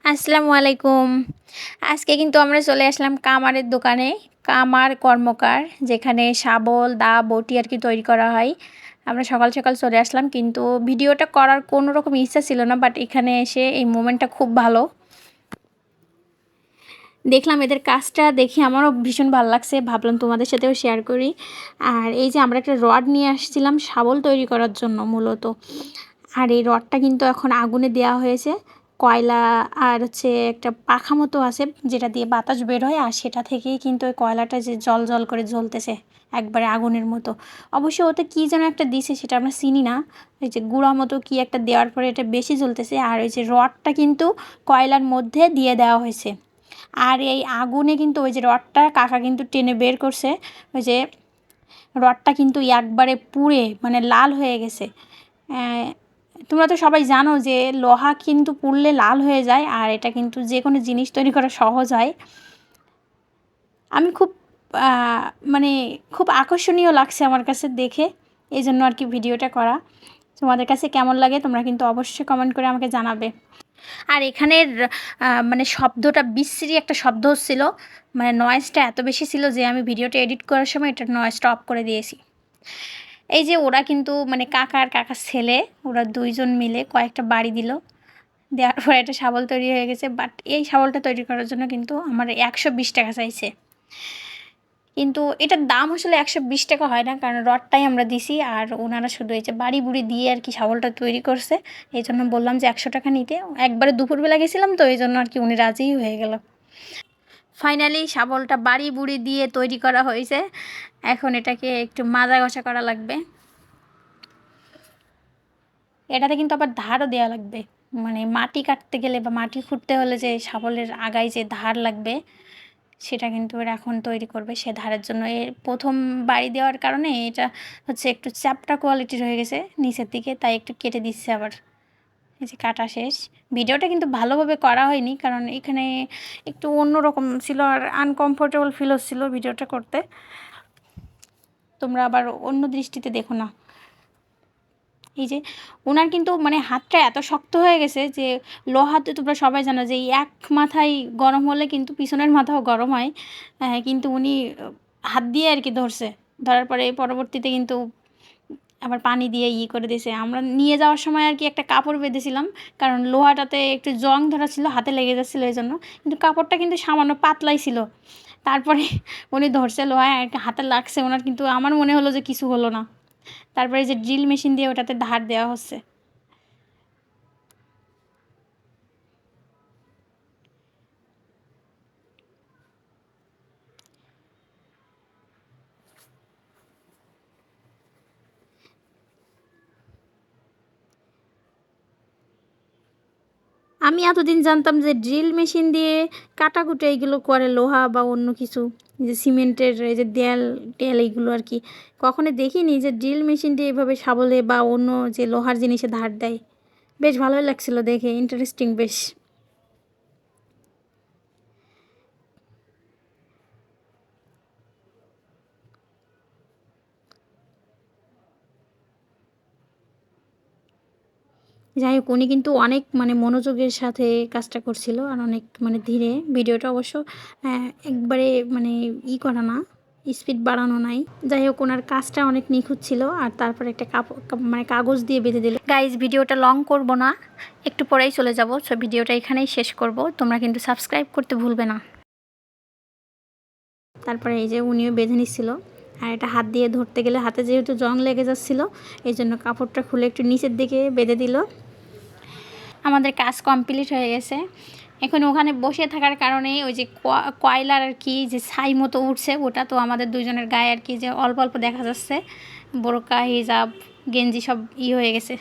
আসসালামু আলাইকুম। আজকে কিন্তু আমরা চলে আসলাম কামারের দোকানে। কামার কর্মকার, যেখানে শাবল, দা, বটি আর কি তৈরি করা হয়। আমরা সকাল সকাল চলে আসলাম, কিন্তু ভিডিওটা করার কোনো রকম ইচ্ছা ছিল না, বাট এখানে এসে এই মোমেন্টটা খুব ভালো দেখলাম। এদের কাজটা দেখে আমারও ভীষণ ভালো লাগছে, ভাবলাম তোমাদের সাথেও শেয়ার করি। আর এই যে আমরা একটা রড নিয়ে আসছিলাম শাবল তৈরি করার জন্য মূলত। আর এই রডটা কিন্তু এখন আগুনে দেওয়া হয়েছে। কয়লা আর হচ্ছে একটা পাখা মতো আছে, যেটা দিয়ে বাতাস বের হয়, আর সেটা থেকেই কিন্তু ওই কয়লাটা যে জল জল করে জ্বলতেছে একবারে আগুনের মতো। অবশ্য ওতে কী যেন একটা দিছে, সেটা আমরা চিনি না। ওই যে গুঁড়া মতো কি একটা দেওয়ার পরে এটা বেশি জ্বলতেছে। আর ওই যে রডটা কিন্তু কয়লার মধ্যে দিয়ে দেওয়া হয়েছে। আর এই আগুনে কিন্তু ওই যে রডটা কাকা কিন্তু টেনে বের করছে। ওই যে রডটা কিন্তু একবারে পুড়ে মানে লাল হয়ে গেছে। তোমরা তো সবাই জানো যে লোহা কিন্তু পুড়লে লাল হয়ে যায়, আর এটা কিন্তু যে কোনো জিনিস তৈরি করা সহজ হয়। আমি খুব মানে খুব আকর্ষণীয় লাগছে আমার কাছে দেখে, এই জন্য আর কি ভিডিওটা করা। তোমাদের কাছে কেমন লাগে তোমরা কিন্তু অবশ্যই কমেন্ট করে আমাকে জানাবে। আর এখানের মানে শব্দটা বিশ্রী একটা শব্দ হচ্ছিল, মানে নয়েজটা এত বেশি ছিল যে আমি ভিডিওটা এডিট করার সময় এটার নয়েজটা অফ করে দিয়েছি। এই যে ওরা কিন্তু মানে কাকার ছেলে, ওরা দুইজন মিলে কয়েকটা বাড়ি দিল, দেওয়ার পরে একটা শাবল তৈরি হয়ে গেছে। বাট এই শাবলটা তৈরি করার জন্য কিন্তু আমার 120 টাকা চাইছে, কিন্তু এটার দাম আসলে 120 টাকা হয় না, কারণ রডটাই আমরা দিছি। আর ওনারা শুধু এই যে বাড়ি বুড়ি দিয়ে আর কি শাবলটা তৈরি করছে, এই জন্য বললাম যে 100 টাকা নিতে। একবারে দুপুরবেলা গেছিলাম তো, এই জন্য আর কি উনি রাজিই হয়ে গেল। ফাইনালি শাবলটা বাড়ি বুড়ি দিয়ে তৈরি করা হয়েছে। এখন এটাকে একটু মাজা ঘষা করা লাগবে। এটাতে কিন্তু আবার ধারও দেওয়া লাগবে, মানে মাটি কাটতে গেলে বা মাটি খুঁড়তে হলে যে শাবলের আগায় যে ধার লাগবে, সেটা কিন্তু এরা এখন তৈরি করবে। সে ধারের জন্য এর প্রথম বাড়ি দেওয়ার কারণে এটা হচ্ছে একটু চ্যাপ্টা কোয়ালিটির হয়ে গেছে নিচের দিকে, তাই একটু কেটে দিচ্ছে আবার। এই যে কাটা শেষ। ভিডিওটা কিন্তু ভালোভাবে করা হয়নি, কারণ এখানে একটু অন্যরকম ছিল আর আনকমফোর্টেবল ফিল হচ্ছিল ভিডিওটা করতে। তোমরা আবার অন্য দৃষ্টিতে দেখো না। এই যে ওনার কিন্তু মানে হাতটা এত শক্ত হয়ে গেছে যে লোহাতে তোমরা সবাই জানো যে এক মাথায় গরম হলে কিন্তু পিছনের মাথাও গরম হয়। কিন্তু উনি হাত দিয়ে আর কি ধরছে, ধরার পরে পরবর্তীতে কিন্তু আবার পানি দিয়ে করে দিয়েছে। আমরা নিয়ে যাওয়ার সময় আর কি একটা কাপড় বেঁধেছিলাম, কারণ লোহাটাতে একটু জং ধরা ছিল, হাতে লেগে যাচ্ছিলো এই জন্য। কিন্তু কাপড়টা কিন্তু সামান্য পাতলাই ছিল। তারপরে উনি ধরছে লোহায় আর হাতে লাগছে ওনার, কিন্তু আমার মনে হলো যে কিছু হলো না। তারপরে যে ড্রিল মেশিন দিয়ে ওটাতে ধার দেওয়া হচ্ছে। আমি এতদিন জানতাম যে ড্রিল মেশিন দিয়ে কাটাকুটি এইগুলো করে, লোহা বা অন্য কিছু, যে সিমেন্টের এই যে দেয়াল টেয়াল এইগুলো আর কি। কখনো দেখিনি যে ড্রিল মেশিন দিয়ে এভাবে শাবলে বা অন্য যে লোহার জিনিসে ধার দেয়। বেশ ভালোই লাগছিল দেখে, ইন্টারেস্টিং বেশ। যাই হোক, উনি কিন্তু অনেক মানে মনোযোগের সাথে কাজটা করছিল, আর অনেক মানে ধীরে। ভিডিওটা অবশ্য একবারে মানে করা না, স্পিড বাড়ানো নাই। যাই হোক, ওনার কাজটা অনেক নিখুঁত ছিল। আর তারপরে একটা মানে কাগজ দিয়ে বেঁধে দিল। গাইজ, ভিডিওটা লং করব না, একটু পরেই চলে যাব। সো ভিডিওটা এখানেই শেষ করব। তোমরা কিন্তু সাবস্ক্রাইব করতে ভুলবে না। তারপরে এই যে উনিও বেঁধে নিচ্ছিল, আর এটা হাত দিয়ে ধরতে গেলে হাতে যেহেতু জং লেগে যাচ্ছিল, এই জন্য কাপড়টা খুলে একটু নিচের দিকে বেঁধে দিল। আমাদের কাজ কমপ্লিট হয়ে গেছে। এখন ওখানে বসে থাকার কারণে ওই যে কয়লার আর কি যে ছাই মতো উঠছে, ওটা তো আমাদের দুজনের গায়ে আর কি যে অল্প অল্প দেখা যাচ্ছে। বোরকা, হিজাব, গেঞ্জি সব হয়ে গেছে।